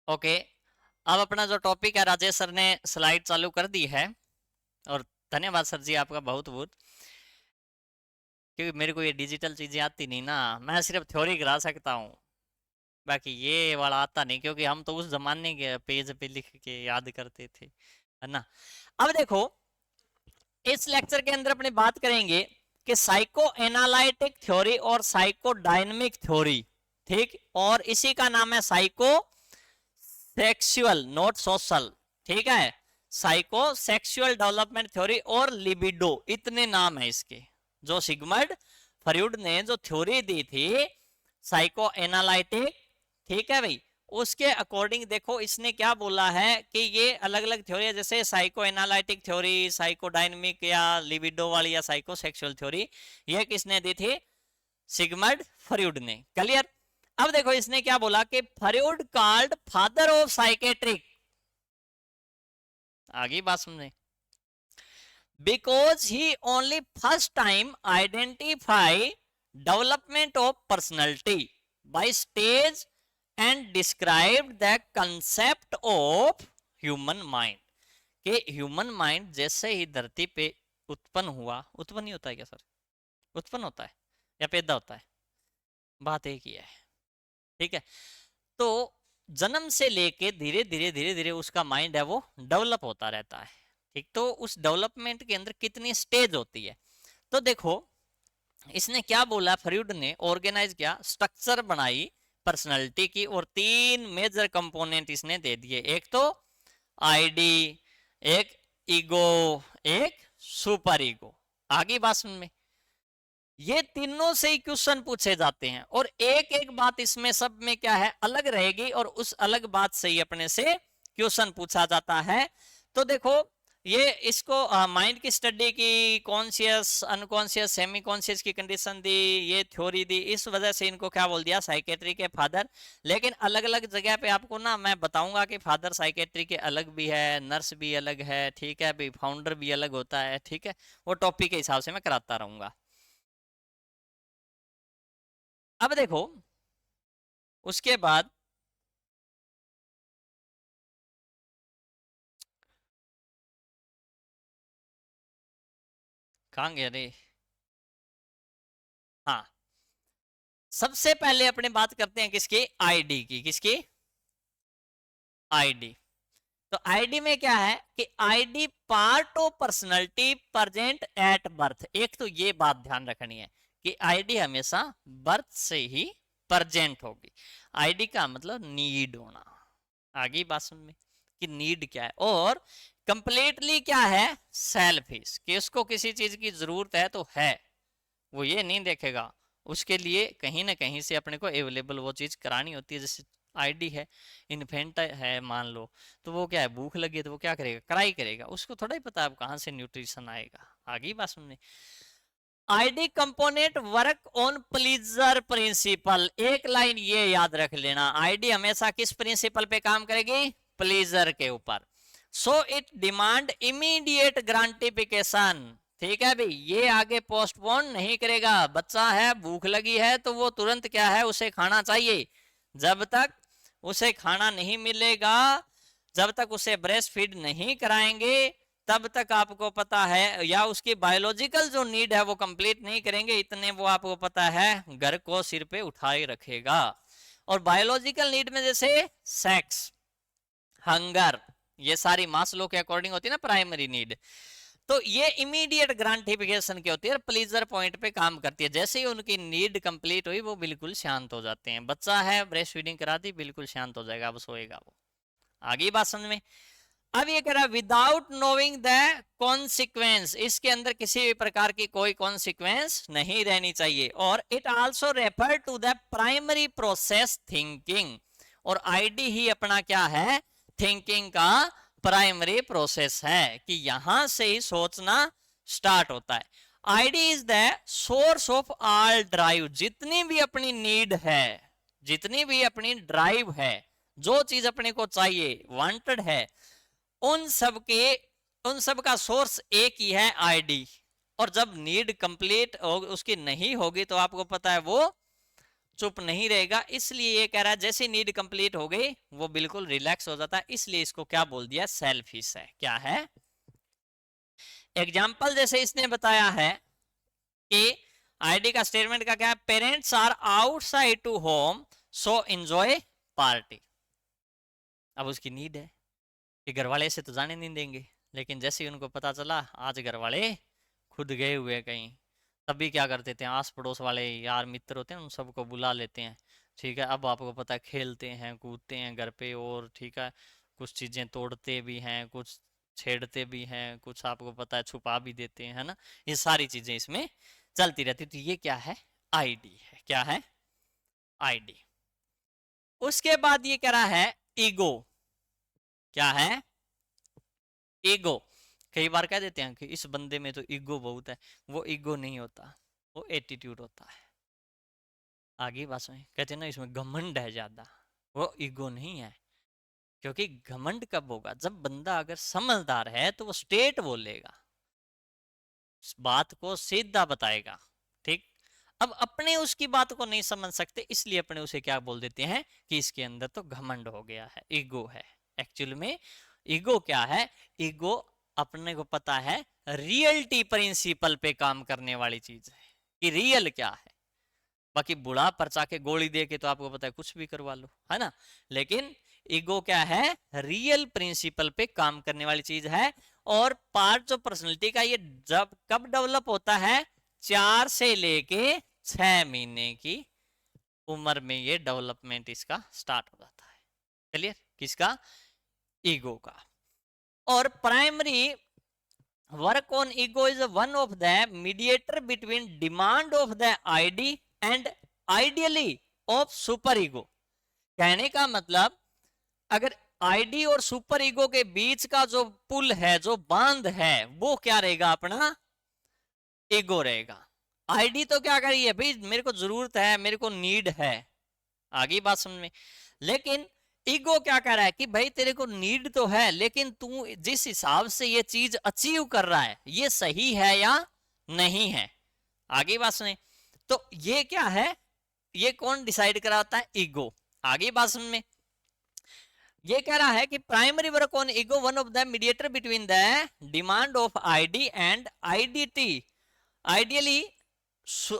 Okay, अब अपना जो टॉपिक है राजेश सर ने स्लाइड चालू कर दी है, और धन्यवाद सर जी आपका बहुत बहुत, क्योंकि मेरे को ये डिजिटल चीजें आती नहीं ना, मैं सिर्फ थ्योरी करा सकता हूँ, बाकी ये वाला आता नहीं, क्योंकि हम तो उस जमाने के पेज पे लिख के याद करते थे, है ना। अब देखो, इस लेक्चर के अंदर अपने बात करेंगे कि साइको एनालिटिक थ्योरी और साइको डायनेमिक थ्योरी, ठीक, और इसी का नाम है साइको सेक्सुअल नॉट सोशल, ठीक है, साइको सेक्सुअल डेवलपमेंट थ्योरी और लिबिडो, इतने नाम है इसके, जो सिगमंड फ्रॉइड ने जो थ्योरी दी थी साइको एनालिटिक, ठीक है भाई, उसके अकॉर्डिंग देखो इसने क्या बोला है कि ये अलग अलग थ्योरी है, जैसे psycho analytic theory, psycho dynamic या लिबिडो वाली या साइको सेक्सुअल थ्योरी, ये किसने दी थी? सिगमंड फ्रॉइड ने। क्लियर? अब देखो इसने क्या बोला कि Freud called father of psychiatric, आगे बात समझे, because he only first time identify development of personality by stage and describe the concept of human mind, कि ह्यूमन माइंड जैसे ही धरती पे उत्पन्न हुआ, उत्पन्न नहीं होता है क्या सर, उत्पन्न होता है या पैदा होता है, बात एक ही है, ठीक है। तो जन्म से लेके धीरे धीरे धीरे धीरे उसका माइंड है वो डेवलप होता रहता है, ठीक। तो उस डेवलपमेंट के अंदर कितनी स्टेज होती है, तो देखो इसने क्या बोला, फ्रॉइड ने ऑर्गेनाइज किया, स्ट्रक्चर बनाई पर्सनालिटी की, और तीन मेजर कंपोनेंट इसने दे दिए, एक तो आईडी, एक ईगो, एक सुपर ईगो। आगे बात समझ में, ये तीनों से ही क्वेश्चन पूछे जाते हैं, और एक एक बात इसमें सब में क्या है, अलग रहेगी, और उस अलग बात से ही अपने से क्वेश्चन पूछा जाता है। तो देखो ये इसको माइंड की स्टडी की, कॉन्शियस अनकॉन्शियस सेमी कॉन्शियस की कंडीशन दी, ये थ्योरी दी, इस वजह से इनको क्या बोल दिया, साइकेट्री के फादर। लेकिन अलग अलग जगह पे आपको ना मैं बताऊंगा कि फादर साइकेट्री के अलग भी है, नर्स भी अलग है, ठीक है भाई, फाउंडर भी अलग होता है, ठीक है, वो टॉपिक के हिसाब से मैं कराता रहूंगा। अब देखो उसके बाद कहाँ गया रे, हाँ, सबसे पहले अपने बात करते हैं किसकी, आईडी की, किसकी, आईडी। तो आईडी में क्या है कि ID part of personality present at birth, एक तो ये बात ध्यान रखनी है कि आईडी हमेशा बर्थ से ही प्रेजेंट होगी। आईडी का मतलब नीड होना, आगे बात समझ में कि नीड क्या है, और कंप्लीटली क्या है, सेल्फिश, कि उसको किसी चीज की जरूरत है तो है, वो ये नहीं देखेगा, उसके लिए कहीं ना कहीं से अपने को अवेलेबल वो चीज करानी होती है। जैसे आईडी है, इन्फेंट है मान लो, तो वो क्या है, भूख लगी है तो वो क्या करेगा, कराई करेगा, उसको थोड़ा ही पता है अब कहाँ से न्यूट्रिशन आएगा। आगे बात सुनने, id component work on pleasure principle, एक लाइन ये याद रख लेना, आईडी हमेशा किस प्रिंसिपल पे काम करेगी, प्लीजर के ऊपर। सो इट डिमांड इमीडिएट ग्रांटिफिकेशन, ठीक है भाई, ये आगे पोस्टपोन नहीं करेगा, बच्चा है भूख लगी है तो वो तुरंत क्या है, उसे खाना चाहिए, जब तक उसे खाना नहीं मिलेगा, जब तक उसे ब्रेस्ट फीड नहीं कराएंगे, तब तक आपको पता है, या उसकी बायोलॉजिकल जो नीड है वो कंप्लीट नहीं करेंगे, इतने वो आपको पता है घर को सिर पे उठाए रखेगा। और बायोलॉजिकल नीड में जैसे सेक्स, हंगर, ये सारी मास्लो के अकॉर्डिंग होती है ना प्राइमरी नीड, तो ये इमीडिएट ग्रांटिफिकेशन की होती है, प्लीजर पॉइंट पे काम करती है, जैसे ही उनकी नीड कंप्लीट हुई वो बिल्कुल शांत हो जाते हैं, बच्चा है ब्रेस्ट फीडिंग करा दी, बिल्कुल शांत हो जाएगा, अब सोएगा वो। आगे बात समझ में, अब ये कह रहा है विदाउट नोइंग द कॉन्सिक्वेंस, इसके अंदर किसी भी प्रकार की कोई कॉन्सिक्वेंस नहीं रहनी चाहिए, और it also refer to the primary process thinking, और आईडी ही अपना क्या है, थिंकिंग का प्राइमरी प्रोसेस है, कि यहां से ही सोचना स्टार्ट होता है। ID is the source of all drive, जितनी भी अपनी नीड है, जितनी भी अपनी ड्राइव है, जो चीज अपने को चाहिए, वांटेड है, उन सब के, उन सब का सोर्स एक ही है, आईडी। और जब नीड कंप्लीट हो उसकी नहीं होगी तो आपको पता है वो चुप नहीं रहेगा, इसलिए ये कह रहा है जैसे नीड कंप्लीट हो गई वो बिल्कुल रिलैक्स हो जाता है, इसलिए इसको क्या बोल दिया, सेल्फिश है। क्या है? एग्जाम्पल जैसे इसने बताया है कि आईडी का स्टेटमेंट का क्या है, parents are outside to home so enjoy party. अब उसकी नीड है कि घर वाले ऐसे तो जाने नहीं देंगे, लेकिन जैसे ही उनको पता चला आज घर वाले खुद गए हुए कहीं, तभी क्या करते थे, आस पड़ोस वाले यार मित्र होते हैं उन सबको बुला लेते हैं। ठीक है, अब आपको पता है खेलते हैं कूदते हैं घर पे, और ठीक है कुछ चीजें तोड़ते भी हैं, कुछ छेड़ते भी हैं, कुछ आपको पता है छुपा भी देते हैं, है ना। ये सारी चीजें इसमें चलती रहती। तो ये क्या है, आईडी है। क्या है, आईडी। उसके बाद ये कह रहा है ईगो। क्या है, ईगो। कई बार कह देते हैं कि इस बंदे में तो ईगो बहुत है, वो ईगो नहीं होता, वो एटीट्यूड होता है। आगे बात में कहते हैं ना इसमें घमंड है ज्यादा, वो ईगो नहीं है। क्योंकि घमंड कब होगा, जब बंदा अगर समझदार है तो वो स्ट्रेट बोलेगा, बात को सीधा बताएगा। ठीक, अब अपने उसकी बात को नहीं समझ सकते, इसलिए अपने उसे क्या बोल देते हैं कि इसके अंदर तो घमंड हो गया है, ईगो है। एक्चुअल में ईगो क्या है, ईगो अपने को पता है रियलिटी प्रिंसिपल पे काम करने वाली चीज है कि रियल क्या है। बाकी बुढ़ा परचा के गोली दे के तो आपको पता है कुछ भी करवा लो, है ना। लेकिन ईगो क्या है, रियल प्रिंसिपल पे काम करने वाली चीज है। और पार्ट ऑफ पर्सनैलिटी का ये जब कब डेवलप होता है, 4 से लेके 6 महीने की उम्र में ये डेवलपमेंट इसका स्टार्ट हो जाता है। क्लियर, किसका, ईगो का। और primary work on ego is one of the mediator between demand of the ID and ideally of super ego. कहने का मतलब अगर आईडी और सुपर ईगो के बीच का जो पुल है, जो बांध है, वो क्या रहेगा, अपना ईगो रहेगा। आईडी तो क्या करी है भाई, मेरे को जरूरत है, मेरे को नीड है, आगे बात समझ में। लेकिन ईगो क्या कह रहा है कि भाई तेरे को नीड तो है, लेकिन तू जिस हिसाब से ये चीज अचीव कर रहा है ये सही है या नहीं है। आगे बात सुने, तो ये क्या है, ये कौन डिसाइड कराता है, ईगो। आगे बात समझ में, ये कह रहा है कि primary work on ego one of the mediator between the demand of ID and IDT ideally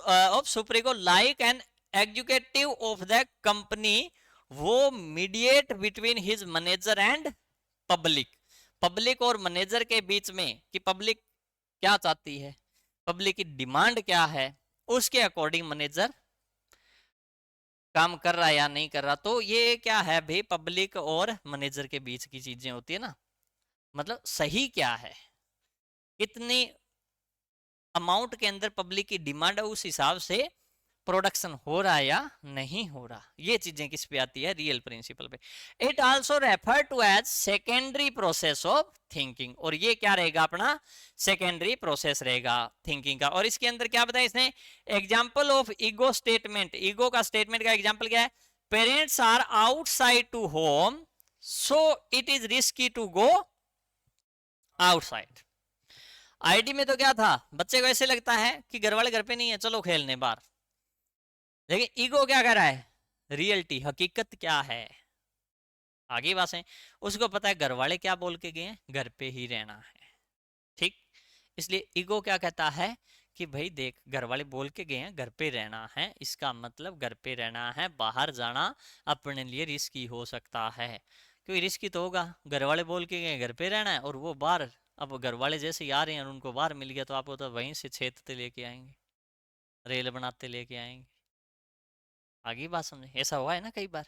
of super ego like an executive of the company, वो mediate between his manager and public. Public और manager के बीच में कि public क्या चाहती है, public की डिमांड क्या है, उसके अकॉर्डिंग मैनेजर काम कर रहा है या नहीं कर रहा। तो ये क्या है भाई, पब्लिक और मैनेजर के बीच की चीजें होती है ना, मतलब सही क्या है, कितनी अमाउंट के अंदर पब्लिक की डिमांड है उस हिसाब से प्रोडक्शन हो रहा है या नहीं हो रहा। ये चीजें किस पे आती है, रियल प्रिंसिपल पे। It also refer to as secondary process of thinking, और ये क्या रहेगा, अपना सेकेंडरी प्रोसेस रहेगा थिंकिंग का। और इसके अंदर क्या बताया इसने, example of ego statement, ego का स्टेटमेंट का एग्जाम्पल क्या है, parents are outside to home so it is risky to go outside. Id में तो क्या था, बच्चे को ऐसे लगता है कि घर वाले घर पे नहीं है, चलो खेलने बाहर। लेकिन ईगो क्या कर रहा है, रियलिटी, हकीकत क्या है। आगे बात है, उसको पता है घर वाले क्या बोल के गए हैं, घर पे ही रहना है। ठीक, इसलिए ईगो क्या कहता है कि भाई देख घर वाले बोल के गए हैं घर पे रहना है, इसका मतलब घर पे रहना है, बाहर जाना अपने लिए रिस्की हो सकता है। क्योंकि रिस्की तो होगा, घर वाले बोल के गए घर पे रहना है और वो बाहर, अब घर वाले जैसे ही आ रहे हैं और उनको बाहर मिल गया तो आपको तो वहीं से छेदते लेके आएंगे, रेल बनाते लेके आएंगे। आगे बात समझे, ऐसा हुआ है ना कई बार,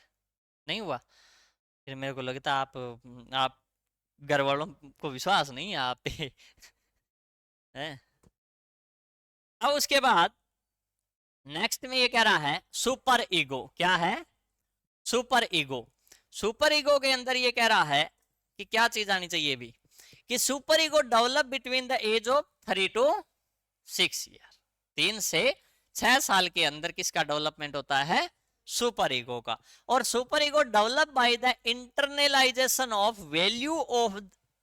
नहीं हुआ। फिर मेरे को लगता है आप घर वालों को विश्वास नहीं है आप पे है। अब उसके बाद नेक्स्ट में ये कह रहा है सुपर ईगो। क्या है, सुपर ईगो। सुपर ईगो के अंदर ये कह रहा है कि क्या चीज आनी चाहिए भी, कि super ego develop between the age of 3 to 6 year, 3 से 6 साल के अंदर किसका डेवलपमेंट होता है, सुपर ईगो का। और super ego develop by the internalisation of value of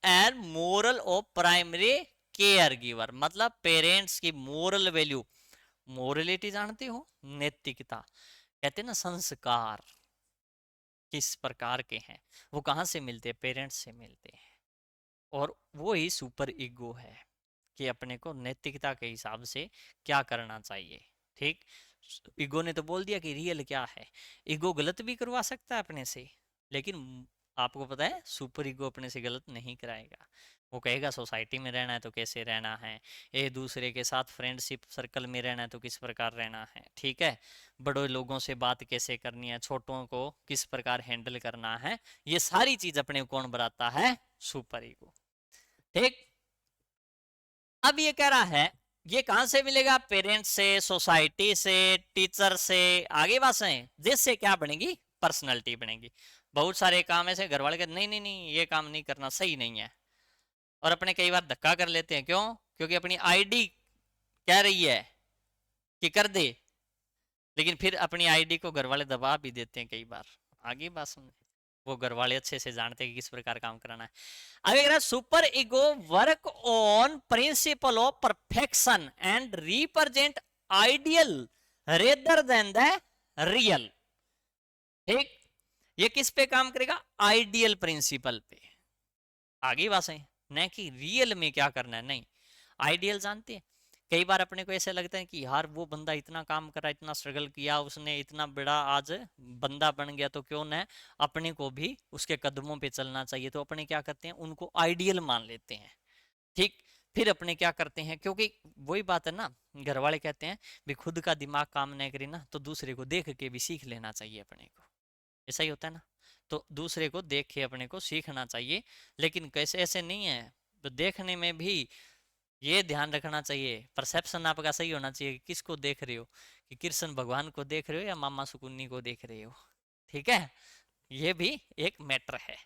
and moral of primary care giver, मतलब पेरेंट्स की मोरल वैल्यू, मोरलिटी जानते हो, नैतिकता, कहते हैं ना संस्कार किस प्रकार के हैं, वो कहाँ से मिलते हैं, पेरेंट्स से मिलते हैं। और वो ही सुपर ईगो है कि अपने को नैतिकता के हिसाब से क्या करना चाहिए। ठीक, ईगो ने तो बोल दिया कि रियल क्या है। ईगो गलत भी करवा सकता है अपने से, लेकिन आपको पता है सुपर ईगो अपने से गलत नहीं कराएगा। वो कहेगा सोसाइटी में रहना है तो कैसे रहना है, एक दूसरे के साथ फ्रेंडशिप सर्कल में रहना है तो किस प्रकार रहना है, ठीक है, बड़े लोगों से बात कैसे करनी है, छोटों को किस प्रकार हैंडल करना है, ये सारी चीज अपने को कौन बताता है, सुपर ईगो। ठीक, अब ये कह रहा है ये कहां से मिलेगा, पेरेंट्स से, सोसाइटी से, टीचर से, आगे बात है, जिससे क्या बनेगी, पर्सनैलिटी बनेगी। बहुत सारे काम ऐसे घर वाले कहते नहीं नहीं नहीं ये काम नहीं करना, सही नहीं है, और अपने कई बार धक्का कर लेते हैं। क्यों? क्योंकि अपनी आईडी कह रही है कि कर दे, लेकिन फिर अपनी आईडी को घर वाले दबा भी देते हैं कई बार। आगे बात समझे, वो घर वाले अच्छे से जानते हैं कि किस प्रकार काम कराना है। अगर super ego work on principle of perfection and represent ideal rather than the real. ठीक, ये किस पे काम करेगा, आइडियल प्रिंसिपल पे। आगे बात है, न कि रियल में क्या करना है, नहीं, आइडियल जानते हैं। कई बार अपने को ऐसे लगता है कि यार वो बंदा इतना काम करा, इतना स्ट्रगल किया, उसने इतना बड़ा आज बंदा बन गया, तो क्यों न अपने को भी उसके कदमों पे चलना चाहिए। तो अपने क्या करते हैं, उनको आइडियल मान लेते हैं। ठीक, फिर अपने क्या करते हैं, क्योंकि वही बात है ना, घर वाले कहते हैं भी खुद का दिमाग काम नहीं करे ना तो दूसरे को देख के भी सीख लेना चाहिए अपने को, ऐसा ही होता है ना। तो दूसरे को देख के अपने को सीखना चाहिए, लेकिन कैसे, ऐसे नहीं है। तो देखने में भी ये ध्यान रखना चाहिए, परसेप्शन आपका सही होना चाहिए कि किसको देख रहे हो, कि कृष्ण भगवान को देख रहे हो या मामा सुकुन्नी को देख रहे हो। ठीक है, ये भी एक मैटर है।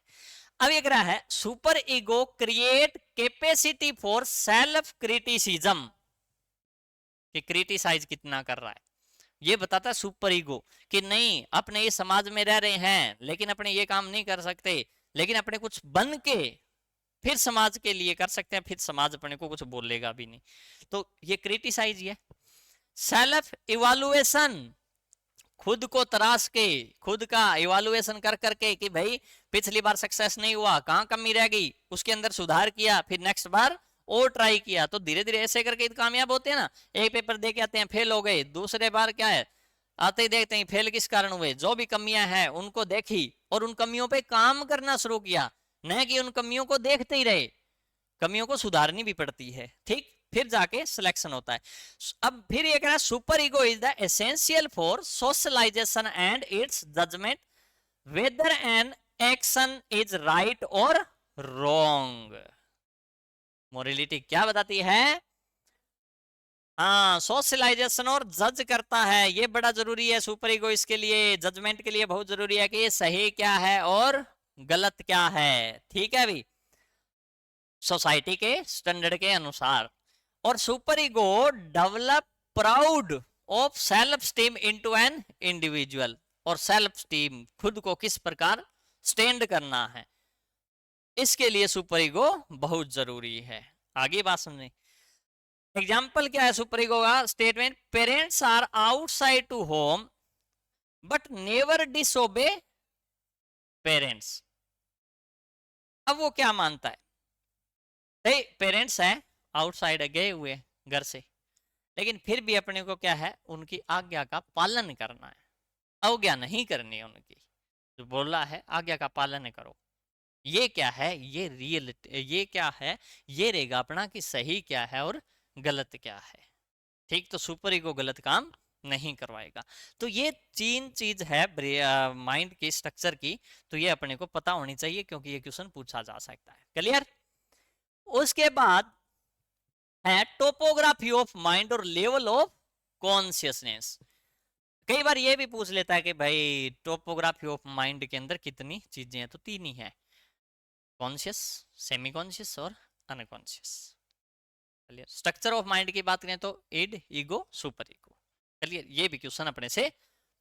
अब एक रहा है super ego create capacity for self criticism, कि क्रिटिसाइज कितना कर रहा है, ये बताता है सुपर ईगो कि नहीं, अपने ये समाज में रह रहे हैं लेकिन अपने ये काम नहीं कर सकते, लेकिन अपने कुछ बन के फिर समाज के लिए कर सकते हैं, फिर समाज अपने को कुछ बोलेगा भी नहीं। तो ये क्रिटिसाइज ही है। सेल्फ इवालुएशन, खुद को तराश के, खुद का इवालुएशन कर करके कि भाई पिछली बार सक्सेस नहीं हुआ, कहाँ कमी रह गई, उसके अंदर सुधार किया, फिर नेक्स्ट बार और ट्राई किया, तो धीरे धीरे ऐसे करके कामयाब होते हैं ना। एक पेपर दे के आते हैं, फेल हो गए, दूसरे बार क्या है, आते ही देखते हैं फेल किस कारण हुए, जो भी कमियां हैं उनको देखी और उन कमियों पे काम करना शुरू किया, न कि उन कमियों को देखते ही रहे, कमियों को सुधारनी भी पड़ती है। ठीक, फिर जाके सिलेक्शन होता है। अब फिर ये कहना, super ego is the essential for socialization and it's judgement whether an action is right और रॉन्ग। मोरलिटी क्या बताती है, हाँ, सोशलाइजेशन और जज करता है, ये बड़ा जरूरी है सुपर ईगो, इसके लिए जजमेंट के लिए बहुत जरूरी है कि सही क्या है और गलत क्या है। ठीक है भी, सोसाइटी के स्टैंडर्ड के अनुसार। और super ego develop proud of self esteem into an individual, और सेल्फ स्टीम, खुद को किस प्रकार स्टैंड करना है, इसके लिए सुपर ईगो बहुत जरूरी है। आगे बात समझे, एग्जाम्पल क्या है सुपर ईगो का statement, parents are outside to home but never disobey parents. अब वो क्या मानता है, पेरेंट्स हैं आउटसाइड गए हुए घर से, लेकिन फिर भी अपने को क्या है, उनकी आज्ञा का पालन करना है, अवज्ञा नहीं करनी है उनकी, जो बोला है आज्ञा का पालन करो। ये क्या है, ये रियल, ये क्या है, ये रहेगा अपना कि सही क्या है और गलत क्या है। ठीक, तो सुपर ईगो गलत काम नहीं करवाएगा। तो ये तीन चीज है माइंड की स्ट्रक्चर की, तो ये अपने को पता होनी चाहिए क्योंकि ये क्वेश्चन पूछा जा सकता है। क्लियर? उसके बाद है टोपोग्राफी ऑफ माइंड और लेवल ऑफ कॉन्शियसनेस। कई बार ये भी पूछ लेता है कि भाई टोपोग्राफी ऑफ माइंड के अंदर कितनी चीजें हैं, तो तीन ही है, कॉन्शियस, सेमी कॉन्शियस और unconscious. Clear? Structure of mind की बात करें तो id, ego, super ego. Clear? ये भी क्वेश्चन अपने से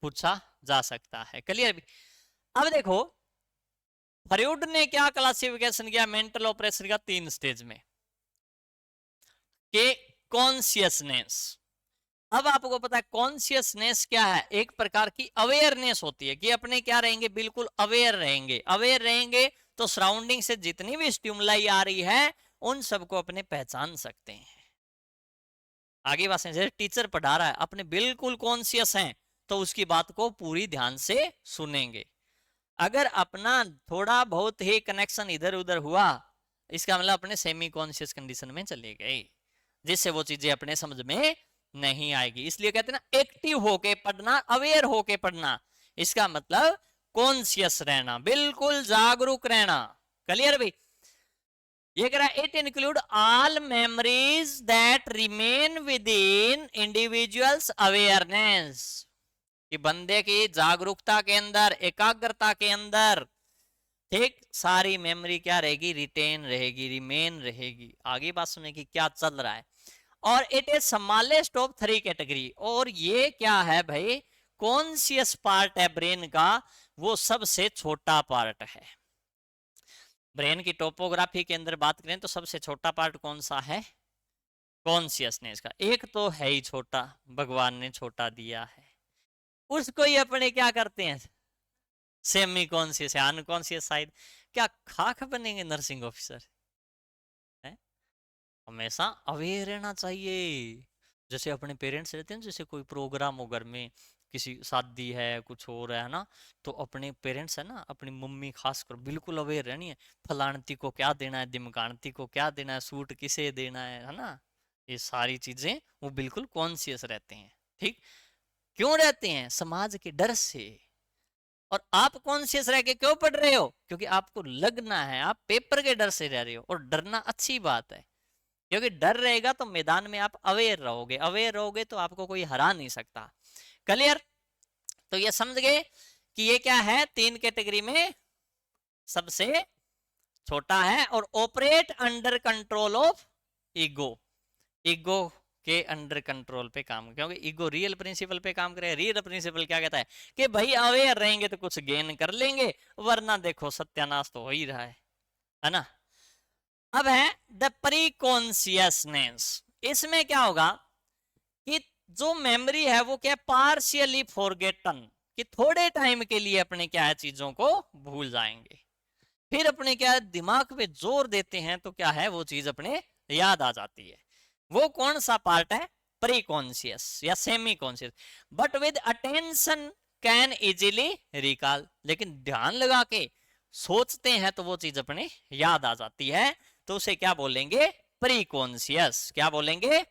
पूछा जा सकता है। क्लियर? अब देखो फ्रॉइड ने क्या क्लासिफिकेशन किया मेंटल ऑपरेशन का, तीन स्टेज में, के कॉन्शियसनेस, अब आपको पता है कॉन्शियसनेस क्या है, एक प्रकार की अवेयरनेस होती है कि अपने क्या रहेंगे, बिल्कुल अवेयर रहेंगे। अवेयर रहेंगे तो सराउंडिंग से जितनी भी स्टिमुलाई आ रही है उन सबको अपने पहचान सकते हैं। आगे बात जैसे टीचर पढ़ा रहा है, अपने बिल्कुल कॉन्शियस हैं तो उसकी बात को पूरी ध्यान से सुनेंगे। अगर अपना थोड़ा बहुत ही कनेक्शन इधर उधर हुआ, इसका मतलब अपने सेमी कॉन्शियस कंडीशन में चले गए, जिससे वो चीजें अपने समझ में नहीं आएगी। इसलिए कहते हैं ना, एक्टिव होके पढ़ना, अवेयर होके पढ़ना, इसका मतलब कॉन्शियस रहना, बिल्कुल जागरूक रहना। क्लियर भाई? ये कह रहा है it include all memories that remain with in individuals awareness, कि बंदे की जागरूकता के अंदर, एकाग्रता के अंदर, ठीक, सारी मेमोरी क्या रहेगी, रिटेन रहेगी, रिमेन रहेगी। आगे बात सुने की क्या चल रहा है। और it is smallest of 3 category, और ये क्या है भाई, कॉन्शियस पार्ट है ब्रेन का, वो सबसे छोटा पार्ट है। ब्रेन की टोपोग्राफी के अंदर बात करें तो सबसे छोटा पार्ट कौन सा है, कॉन्शियसनेस का। एक तो है ही छोटा, भगवान ने छोटा दिया है, उसको ही अपने क्या करते हैं, सेमी कॉन्शियस है, अनकॉन्शियस साइड। क्या खाक बनेंगे नर्सिंग ऑफिसर है? हमेशा अवेयर रहना चाहिए। जैसे अपने पेरेंट्स रहते हैं, जैसे कोई प्रोग्राम हो घर में, किसी शादी है, कुछ हो रहा है ना, तो अपने पेरेंट्स है ना, अपनी मम्मी खासकर बिल्कुल अवेयर रहनी है, फलानती को क्या देना है, दिमकानती को क्या देना है, सूट किसे देना है ना, ये सारी चीजें वो बिल्कुल कॉन्शियस रहते हैं। ठीक, क्यों रहते हैं, समाज के डर से। और आप कॉन्शियस रह के क्यों पढ़ रहे हो, क्योंकि आपको लगना है, आप पेपर के डर से रह रहे हो, और डरना अच्छी बात है, क्योंकि डर रहेगा तो मैदान में आप अवेयर रहोगे, अवेयर रहोगे तो आपको कोई हरा नहीं सकता। क्लियर? तो ये समझ गए कि ये क्या है, 3 कैटेगरी में सबसे छोटा है, और operate under control of ego, ego के अंडर कंट्रोल पे काम, क्योंकि ईगो रियल प्रिंसिपल पे काम करे। रियल प्रिंसिपल क्या कहता है कि भाई अवेयर रहेंगे तो कुछ गेन कर लेंगे, वरना देखो सत्यानाश तो हो ही रहा है ना। अब है द प्री कॉन्शियसनेस। इसमें क्या होगा कि जो मेमोरी है वो क्या, पार्शियली फॉरगेटन, कि थोड़े टाइम के लिए अपने क्या है चीजों को भूल जाएंगे, फिर अपने क्या है दिमाग पे जोर देते हैं तो क्या है वो चीज अपने याद आ जाती है। वो कौन सा पार्ट है, प्री कॉन्शियस या semi conscious. But with attention can easily recall, लेकिन ध्यान लगा के सोचते हैं तो वो चीज अपने याद आ जाती है, तो उसे क्या बोलेंगे, प्री कॉन्शियस। क्या बोलेंगे?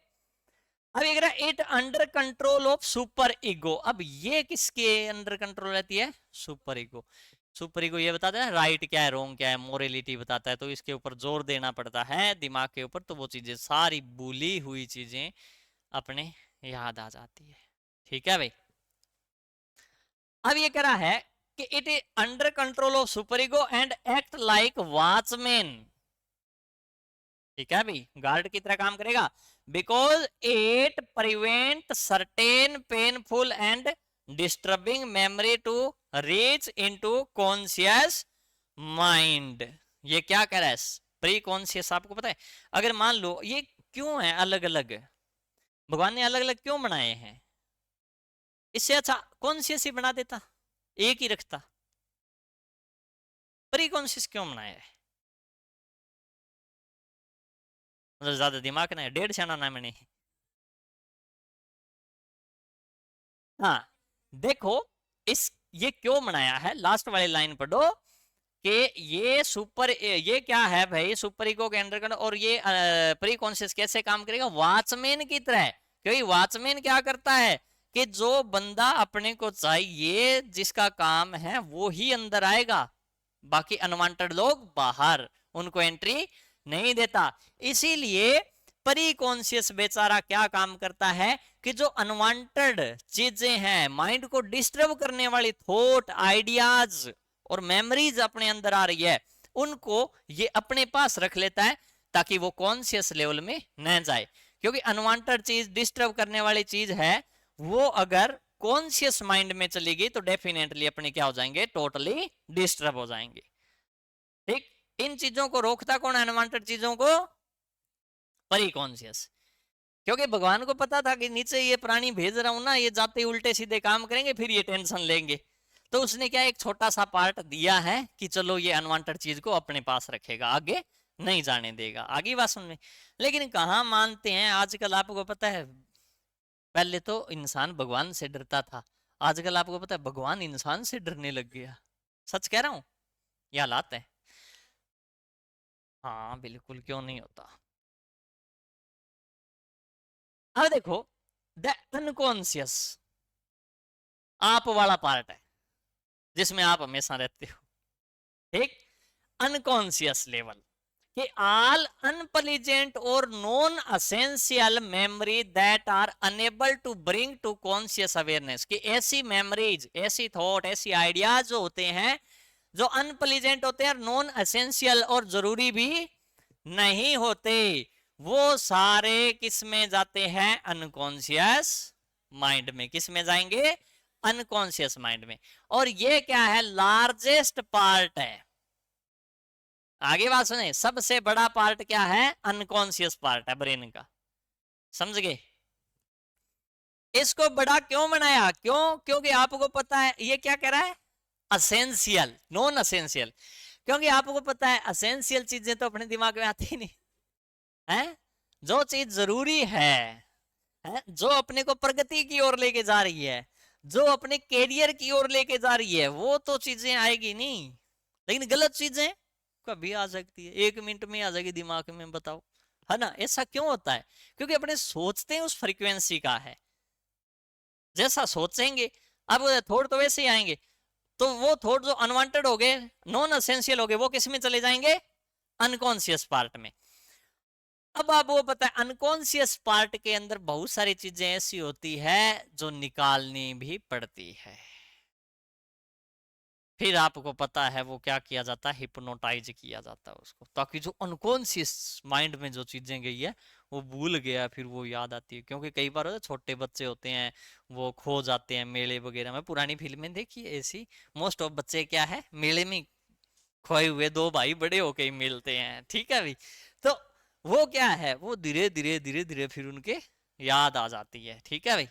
अब it under control of super ego. अब ये किसके अंडर कंट्रोल रहती है, सुपर ईगो। सुपर ईगो ये बताता है राइट क्या है, रॉन्ग क्या है, मोरलिटी बताता है, तो इसके ऊपर जोर देना पड़ता है दिमाग के ऊपर, तो वो चीजें सारी भूली हुई चीजें अपने याद आ जाती है। ठीक है भाई? अब ये कह रहा है कि it is under control of super ego and act like watchman. ठीक है भाई, गार्ड की तरह काम करेगा, because it prevent certain painful and disturbing memory to reach into conscious mind. ये क्या कह रहा है, प्री कॉन्शियस। आपको पता है अगर मान लो ये क्यों है अलग अलग, भगवान ने अलग अलग क्यों बनाए हैं, इससे अच्छा कॉन्शियस ही बना देता, एक ही रखता। प्री कॉन्शियस क्यों बनाया है, मतलब ज्यादा दिमाग ना है, 1.5 शाना ना मैंने। हाँ देखो, इस ये क्यों बनाया है, लास्ट वाली लाइन पढ़ो कि ये सुपर, ये क्या है भाई, सुपर इगो के अंडर कर, और ये प्री कॉन्शियस कैसे काम करेगा, वॉचमैन की तरह। क्योंकि वॉचमैन क्या करता है कि जो बंदा अपने को चाहिए, जिसका काम है वो ही अंदर आएगा, बाकी अनवांटेड लोग बाहर, उनको एंट्री नहीं देता। इसीलिए परी कॉन्शियस बेचारा क्या काम करता है कि जो अनवांटेड चीजें हैं, माइंड को डिस्टर्ब करने वाली थॉट, आइडियाज और मेमोरीज अपने अंदर आ रही है, उनको ये अपने पास रख लेता है ताकि वो कॉन्शियस लेवल में न जाए। क्योंकि अनवांटेड चीज, डिस्टर्ब करने वाली चीज है, वो अगर कॉन्शियस माइंड में चली गई तो डेफिनेटली अपने क्या हो जाएंगे, टोटली डिस्टर्ब हो जाएंगे। ठीक, इन चीजों को रोकता कौन है, अनवांटेड चीजों को, परी कॉन्शियस। क्योंकि भगवान को पता था कि नीचे ये प्राणी भेज रहा हूं ना, ये जाते ही उल्टे सीधे काम करेंगे, फिर ये टेंशन लेंगे। तो उसने क्या एक छोटा सा पार्ट दिया है कि चलो ये अनवांटेड चीज को अपने पास रखेगा, आगे नहीं जाने देगा। आगे बात समझ में। लेकिन कहाँ मानते हैं आजकल, आपको पता है पहले तो इंसान भगवान से डरता था, आजकल आपको पता है भगवान इंसान से डरने लग गया। सच कह रहा हूं, ये हालात है। हाँ बिल्कुल, क्यों नहीं होता। अब देखो, द अनकॉन्शियस आप वाला पार्ट है जिसमें आप हमेशा रहते हो, ठीक। अनकॉन्शियस लेवल कि ऑल अनप्लीजेंट और non essential memory that are unable to bring to conscious awareness, कि ऐसी मेमोरीज, ऐसी थॉट, ऐसी आइडियाज जो होते हैं, जो अनप्लीजेंट होते हैं, नॉन असेंशियल और जरूरी भी नहीं होते, वो सारे किस में जाते हैं, अनकॉन्शियस माइंड में। किस में जाएंगे, अनकॉन्शियस माइंड में। और ये क्या है, लार्जेस्ट पार्ट है। आगे बात सुने, सबसे बड़ा पार्ट क्या है, अनकॉन्शियस पार्ट है ब्रेन का। समझ गए। इसको बड़ा क्यों बनाया, क्यों, क्योंकि आपको पता है ये क्या कह रहा है, असेंशियल, नॉन असेंशियल। क्योंकि आपको पता है असेंशियल चीजें तो अपने दिमाग में आती नहीं है। जो चीज जरूरी है, जो अपने को प्रगति की ओर लेके जा रही है, जो अपने कैरियर की ओर लेके जा रही है, वो तो चीजें आएगी नहीं। लेकिन गलत चीजें कभी आ सकती है, 1 मिनट में आ जाएगी दिमाग में, बताओ, है ना। ऐसा क्यों होता है, क्योंकि अपने सोचते हैं उस फ्रीक्वेंसी का है, जैसा सोचेंगे अब थॉट तो वैसे ही आएंगे। तो वो थॉट जो अनवांटेड हो गए, नॉन असेंशियल हो गए, वो किस में चले जाएंगे, अनकॉन्शियस पार्ट में। अब आप वो पता है अनकॉन्शियस पार्ट के अंदर बहुत सारी चीजें ऐसी होती है जो निकालनी भी पड़ती है। फिर आपको पता है वो क्या किया जाता है, हिप्नोटाइज किया जाता है उसको, ताकि जो अनकॉन्शियस माइंड में जो चीजें गई है वो भूल गया, फिर वो याद आती है। क्योंकि कई बार होता है छोटे बच्चे होते हैं, वो खो जाते हैं मेले वगैरह में, पुरानी फिल्में देखी है ऐसी, मोस्ट ऑफ बच्चे क्या है मेले में खोए हुए, दो भाई बड़े होके ही मिलते हैं, ठीक है भाई। तो वो क्या है, वो धीरे धीरे धीरे धीरे फिर उनके याद आ जाती है, ठीक है भाई।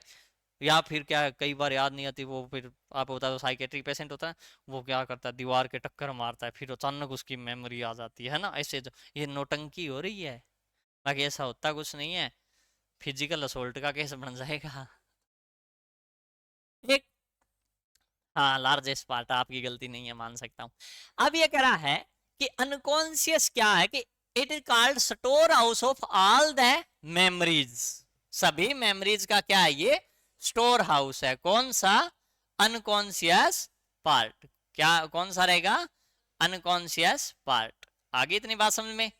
या फिर क्या है, कई बार याद नहीं आती, वो फिर आप होता है तो साइकेट्रिक पेशेंट होता है, वो क्या करता है दीवार के टक्कर मारता है, फिर अचानक उसकी मेमोरी आ जाती है ना। ऐसे जो ये नोटंकी हो रही है, बाकी ऐसा होता कुछ नहीं है, फिजिकल असोल्ट का केस बन जाएगा। एक, हाँ लार्जेस्ट पार्ट, आपकी गलती नहीं है, मान सकता हूँ। अब ये कह रहा है कि अनकॉन्शियस क्या है, कि it is called store house of all the memories. सभी मेमोरीज का क्या है, ये स्टोर हाउस है। कौन सा, अनकॉन्शियस पार्ट। क्या कौन सा रहेगा, अनकॉन्शियस पार्ट। आगे इतनी बात समझ में।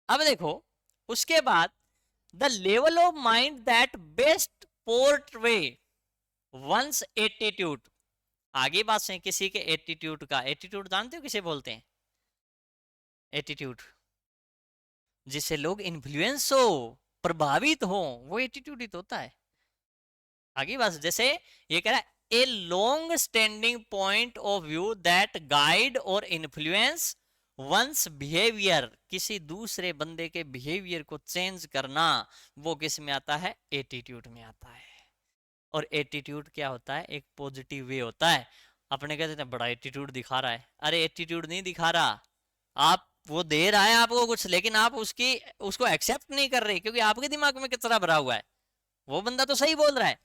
अब देखो उसके बाद, the level of mind that best portray one's attitude. आगे बात से किसी के एटीट्यूड का, एटीट्यूड जानते हो किसे बोलते हैं, एटीट्यूड जिससे लोग इन्फ्लुएंस हो, प्रभावित हो, वो एटीट्यूड ही तो होता है। आगे बात जैसे ये कह रहा है, a long standing point of view that guide और इन्फ्लुएंस वंस बिहेवियर। किसी दूसरे बंदे के बिहेवियर को चेंज करना, वो किस में आता है, एटीट्यूड में आता है। और एटीट्यूड क्या होता है, एक पॉजिटिव वे होता है। अपने कहते हैं बड़ा एटीट्यूड दिखा रहा है, अरे एटीट्यूड नहीं दिखा रहा, आप वो दे रहा है आपको कुछ, लेकिन आप उसको एक्सेप्ट नहीं कर रहे, क्योंकि आपके दिमाग में कचरा भरा हुआ है। वो बंदा तो सही बोल रहा है,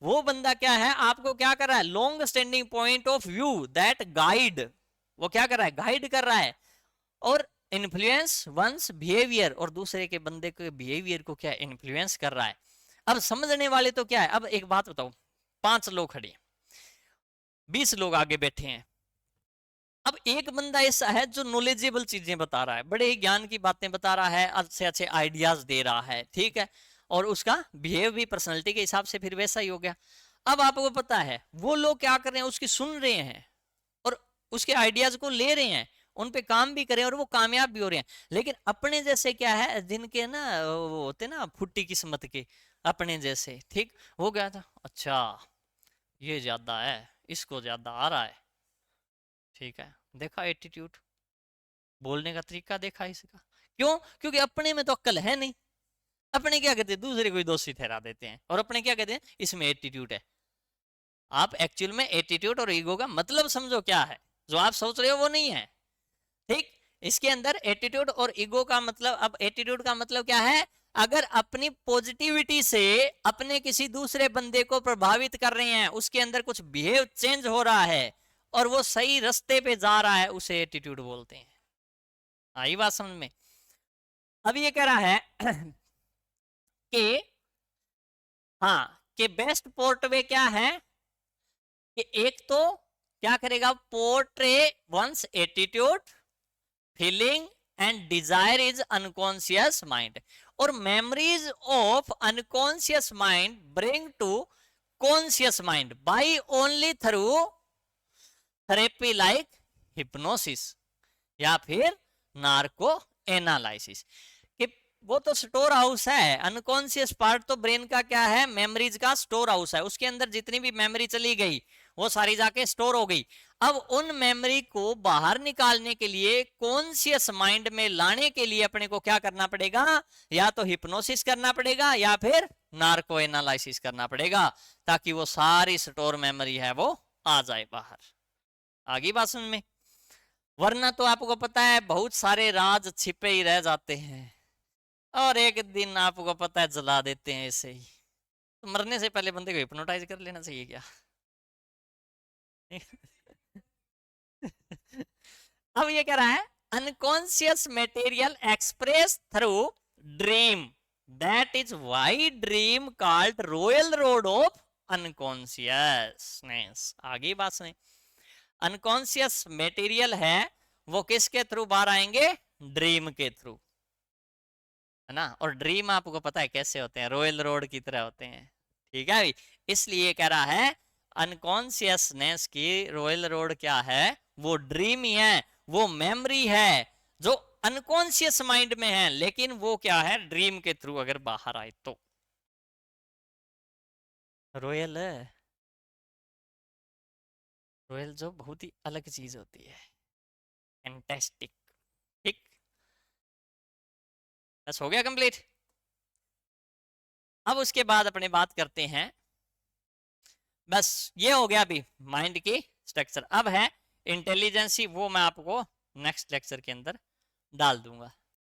वो बंदा क्या है, आपको क्या कर रहा है, long standing point of view that guide, वो क्या कर रहा है, गाइड कर रहा है। और इन्फ्लुएंस वंस बिहेवियर, और दूसरे के बंदे के बिहेवियर को क्या इन्फ्लुएंस कर रहा है। अब समझने वाले तो क्या है, अब एक बात बताओ, 5 लोग खड़े, 20 लोग आगे बैठे हैं। अब एक बंदा ऐसा है जो नॉलेजेबल चीजें बता रहा है, बड़े ही ज्ञान की बातें बता रहा है, अच्छे अच्छे आइडियाज दे रहा है, ठीक है। और उसका बिहेव भी पर्सनैलिटी के हिसाब से फिर वैसा ही हो गया। अब आपको पता है वो लोग क्या कर रहे हैं, उसकी सुन रहे हैं और उसके आइडियाज को ले रहे हैं, उन पे काम भी करें और वो कामयाब भी हो रहे हैं। लेकिन अपने जैसे क्या है, जिनके ना वो होते ना फुट्टी किस्मत के, अपने जैसे, ठीक, वो क्या था, अच्छा ये ज्यादा है, इसको ज्यादा आ रहा है, ठीक है, देखा एटीट्यूड, बोलने का तरीका देखा इसका। क्यों? क्योंकि अपने में तो अक्ल है नहीं। अपने क्या कहते हैं, दूसरे को दोषी ठहरा देते हैं, और अपने क्या कहते हैं, इसमें एटीट्यूड है। आप एक्चुअल में एटीट्यूड और ईगो का मतलब समझो क्या है, जो आप सोच रहे हो वो नहीं है। ठीक, इसके अंदर एटीट्यूड और ईगो का मतलब, अब एटीट्यूड का मतलब क्या है, अगर अपनी पॉजिटिविटी से अपने किसी दूसरे बंदे को प्रभावित कर रहे हैं, उसके अंदर कुछ बिहेव चेंज हो रहा है और वो सही रास्ते पे जा रहा है, उसे एटीट्यूड बोलते हैं। आई बात समझ में? अब ये कह रहा है कि हाँ, कि बेस्ट पोर्ट्रे क्या है, कि एक तो क्या करेगा, portray one's attitude, feeling and desire is unconscious mind, और memories of unconscious mind bring to conscious mind by only through therapy like hypnosis या फिर नार्को एनालिसिस। कि वो तो स्टोर हाउस है, अनकॉन्शियस पार्ट तो ब्रेन का क्या है, मेमोरीज का स्टोर हाउस है, उसके अंदर जितनी भी मेमोरी चली गई वो सारी जाके स्टोर हो गई। अब उन मेमोरी को बाहर निकालने के लिए, कॉन्शियस माइंड में लाने के लिए अपने को क्या करना पड़ेगा, या तो हिप्नोसिस करना पड़ेगा या फिर नार्को एनालिसिस करना पड़ेगा, ताकि वो सारी स्टोर मेमोरी है वो आ जाए बाहर। आगे बात समझ में? वरना तो आपको पता है बहुत सारे राज छिपे ही रह जाते हैं, और एक दिन आपको पता है जला देते हैं ऐसे ही। तो मरने से पहले बंदे को हिप्नोटाइज कर लेना चाहिए क्या? अब ये कह रहा है, unconscious material express through dream, that is why dream called royal road of unconsciousness. आगे बात सुने, अनकॉन्शियस मटेरियल है वो किसके थ्रू बाहर आएंगे, ड्रीम के थ्रू, है ना। और ड्रीम आपको पता है कैसे होते हैं, रॉयल रोड की तरह होते हैं। ठीक है भाई, इसलिए कह रहा है अनकॉन्शियसनेस की रॉयल रोड क्या है, वो ड्रीम ही है, वो मेमोरी है जो अनकॉन्शियस माइंड में है, लेकिन वो क्या है, ड्रीम के थ्रू अगर बाहर आए तो रॉयल है। रॉयल जो बहुत ही अलग चीज होती है, फैंटास्टिक। ठीक, बस हो गया कंप्लीट। अब उसके बाद अपने बात करते हैं, बस ये हो गया अभी माइंड की स्ट्रक्चर। अब है इंटेलिजेंसी, वो मैं आपको नेक्स्ट लेक्चर के अंदर डाल दूंगा।